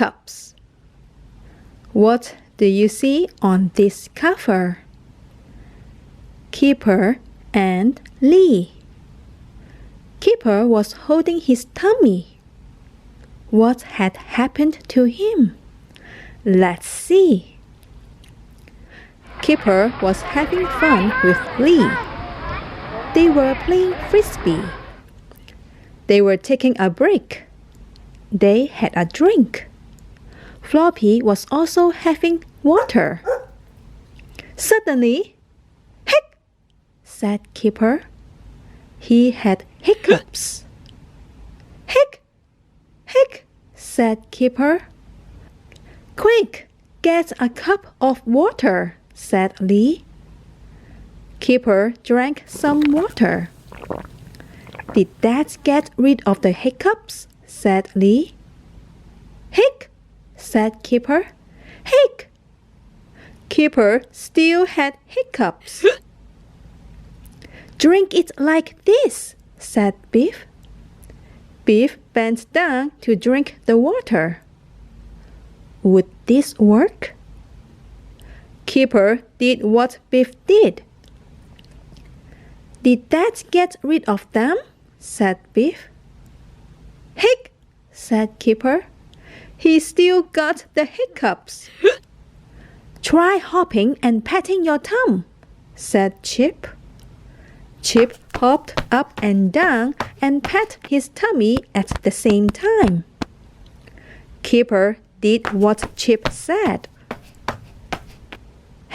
Hiccups. What do you see on this cover? Kipper and Lee. Kipper was holding his tummy. What had happened to him? Let's see. Kipper was having fun with Lee. They were playing frisbee. They were taking a break. They had a drink. Floppy was also having water. Suddenly, "Hic!" said Kipper. He had hiccups. "Hic! Hic!" said Kipper. "Quick, get a cup of water," said Lee. Kipper drank some water. "Did that get rid of the hiccups?" said Lee. "Hic!" said Kipper. "Hic!" Kipper still had hiccups. "Drink it like this," said Biff. Biff bent down to drink the water. Would this work? Kipper did what Biff did. "Did that get rid of them?" said Biff. "Hic!" said Kipper. He still got the hiccups. "Try hopping and patting your thumb," said Chip. Chip hopped up and down and pat his tummy at the same time. Kipper did what Chip said.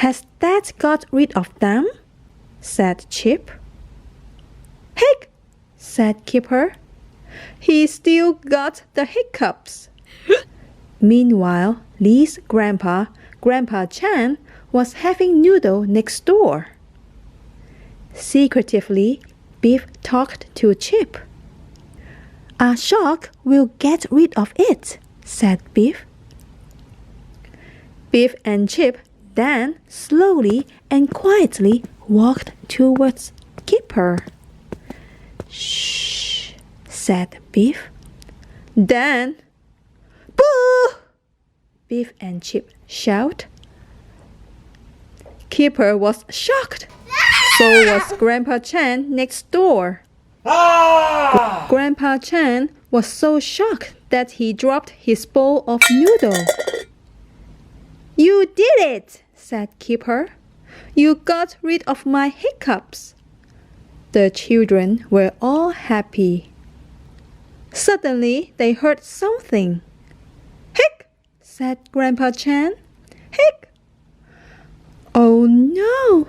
"Has that got rid of them?" said Chip. "Hic!" said Kipper. He still got the hiccups. Meanwhile, Lee's grandpa, Grandpa Chan, was having noodle next door. Secretively, Biff talked to Chip. "A shock will get rid of it," said Biff. Biff and Chip then slowly and quietly walked towards Kipper. "Shh," said Biff. Then, "Boo!" Biff and Chip shout. Kipper was shocked. So was Grandpa Chan next door. Grandpa Chan was so shocked that he dropped his bowl of noodle. "You did it," said Kipper. "You got rid of my hiccups." The children were all happy. Suddenly, they heard something. "Hic!" said Grandpa Chan. "Hic!" Oh no!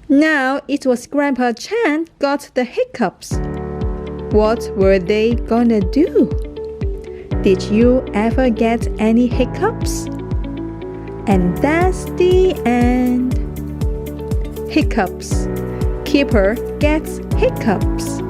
Now it was Grandpa Chan got the hiccups. What were they gonna do? Did you ever get any hiccups? And that's the end. Hiccups. Kipper gets hiccups.